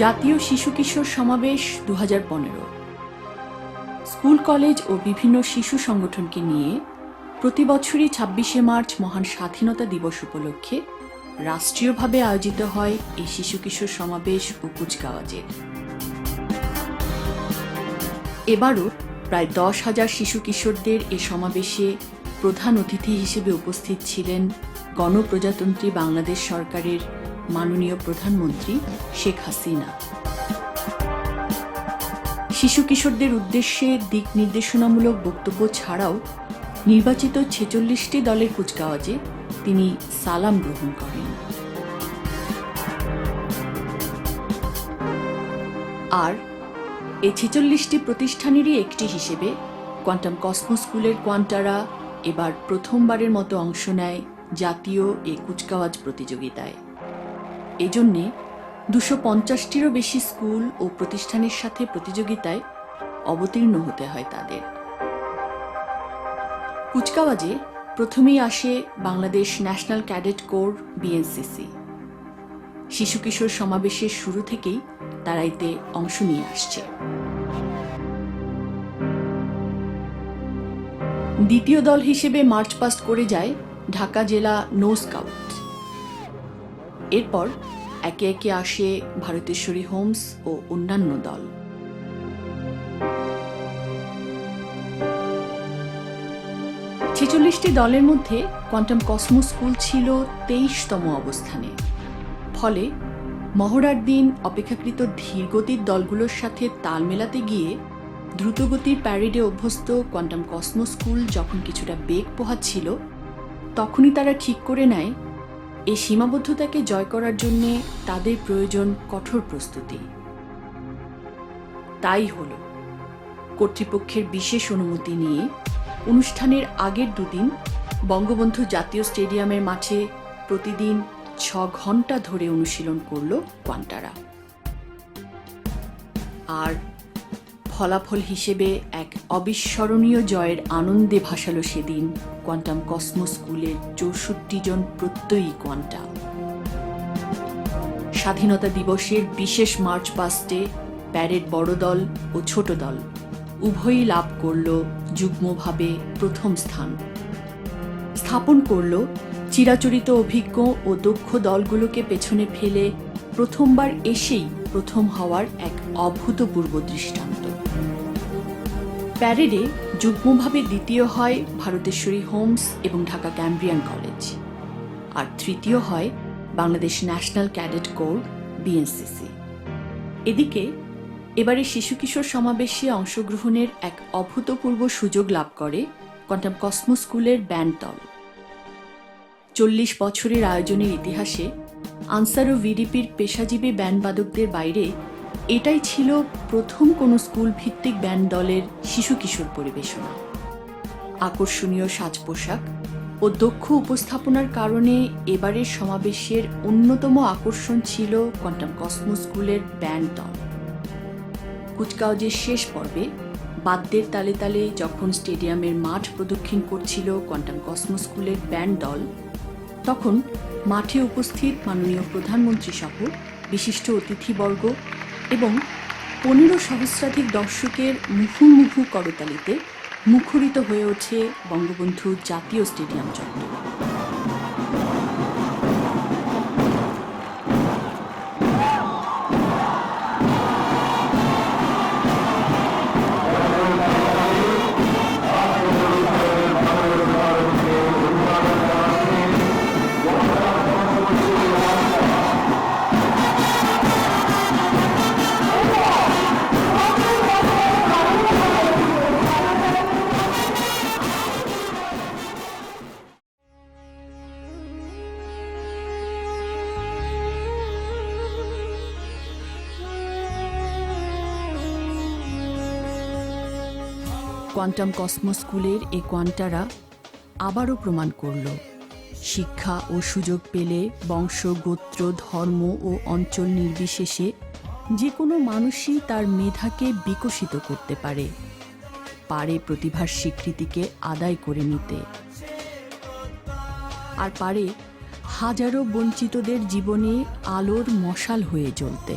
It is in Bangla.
জাতীয় শিশু কিশোর সমাবেশ 2015 স্কুল কলেজ ও বিভিন্ন শিশু সংগঠনকে নিয়ে প্রতি বছরই 26শে মার্চ মহান স্বাধীনতা দিবস উপলক্ষে রাষ্ট্রীয়ভাবে আয়োজিত হয় এই শিশু কিশোর সমাবেশ ও কুচকাওয়াজের। এবারও প্রায় 10,000 শিশু কিশোরদের এ সমাবেশে প্রধান অতিথি হিসেবে উপস্থিত ছিলেন গণপ্রজাতন্ত্রী বাংলাদেশ সরকারের মাননীয় প্রধানমন্ত্রী শেখ হাসিনা। শিশু কিশোরদের উদ্দেশ্যে দিক নির্দেশনামূলক বক্তব্য ছাড়াও নির্বাচিত 46টি দলের কুচকাওয়াজে তিনি সালাম গ্রহণ করেন। আর এই 46টি প্রতিষ্ঠানেরই একটি হিসেবে কোয়ান্টাম কসমো স্কুলের কোয়ান্টারা এবার প্রথমবারের মতো অংশ নেয় জাতীয় এই কুচকাওয়াজ প্রতিযোগিতায়। এজন্যে 250টিরও বেশি স্কুল ও প্রতিষ্ঠানের সাথে প্রতিযোগিতায় অবতীর্ণ হতে হয় তাদের। কুচকাওয়াজে প্রথমেই আসে Bangladesh national cadet corps BNCC. শিশু কিশোর সমাবেশের শুরু থেকেই তারা এতে অংশ নিয়ে আসছে। দ্বিতীয় দল হিসেবে মার্চ পাস্ট করে যায় ঢাকা জেলা নো স্কাউট। এরপর একে একে আসে ভারতেশ্বরী হোমস ও অন্যান্য দল। ছেচল্লিশটি দলের মধ্যে কোয়ান্টাম কসমো স্কুল ছিল 23তম অবস্থানে। ফলে মহড়ার দিন অপেক্ষাকৃত ধীরগতির দলগুলোর সাথে তাল মেলাতে গিয়ে দ্রুতগতির প্যারেডে অভ্যস্ত কোয়ান্টাম কসমো স্কুল যখন কিছুটা বেগ পোহাচ্ছিল, তখনই তারা ঠিক করে নেয় এই সীমাবদ্ধতাকে জয় করার জন্য তাদের প্রয়োজন কঠোর প্রস্তুতি। তাই হল, কর্তৃপক্ষের বিশেষ অনুমতি নিয়ে অনুষ্ঠানের আগের দুদিন বঙ্গবন্ধু জাতীয় স্টেডিয়ামের মাঠে প্রতিদিন 6 ঘন্টা ধরে অনুশীলন করল কোয়ান্টারা। আর ফলাফল হিসেবে এক অবিস্মরণীয় জয়ের আনন্দে ভাসালো সেদিন কোয়ান্টাম কসমো স্কুলের 64 জন প্রত্যয়ী কোয়ান্টা। স্বাধীনতা দিবসের বিশেষ মার্চ পাস্টে প্যারেড বড় দল ও ছোট দল উভয়ই লাভ করল যুগ্মভাবে প্রথম স্থান। স্থাপন করল চিরাচরিত অভিজ্ঞ ও দক্ষ দলগুলোকে পেছনে ফেলে প্রথমবার এসেই প্রথম হওয়ার এক অভূতপূর্ব দৃষ্টান্ত। প্যারেডে যুগ্মভাবে দ্বিতীয় হয় ভারতেশ্বরী হোমস এবং ঢাকা ক্যামব্রিয়ান কলেজ, আর তৃতীয় হয় Bangladesh national cadet corps BNCC. এদিকে এবারে শিশু কিশোর সমাবেশে অংশগ্রহণের এক অভূতপূর্ব সুযোগ লাভ করে কোয়ান্টাম কসমো স্কুলের ব্যান্ড দল। 40 বছরের আয়োজনের ইতিহাসে আনসার ও ভিডিপির পেশাজীবী ব্যান্ডবাদকদের বাইরে এটাই ছিল প্রথম কোনো স্কুল ভিত্তিক ব্যান্ড দলের শিশু কিশোর পরিবেশনা। আকর্ষণীয় সাজ পোশাক ও দক্ষ উপস্থাপনার কারণে এবারের সমাবেশের অন্যতম আকর্ষণ ছিল কোয়ান্টাম কসমো স্কুলের ব্যান্ড দল। কুচকাওয়াজের শেষ পর্বে বাদ্যের তালে তালে যখন স্টেডিয়ামের মাঠ প্রদক্ষিণ করছিল কোয়ান্টাম কসমো স্কুলের ব্যান্ড দল, তখন মাঠে উপস্থিত মাননীয় প্রধানমন্ত্রী সহ বিশিষ্ট অতিথিবর্গ এবং 15 সহস্রাধিক দর্শকের মুহুর্মুহু করতালিতে মুখরিত হয়ে ওঠে বঙ্গবন্ধু জাতীয় স্টেডিয়াম চত্বর। কোয়ান্টাম কসমো স্কুলের এই কোয়ান্টারা আবারও প্রমাণ করল, শিক্ষা ও সুযোগ পেলে বংশ, গোত্র, ধর্ম ও অঞ্চল নির্বিশেষে যে কোনো মানুষই তার মেধাকে বিকশিত করতে পারে, প্রতিভার স্বীকৃতিকে আদায় করে নিতে, আর পারে হাজারো বঞ্চিতদের জীবনে আলোর মশাল হয়ে জ্বলতে।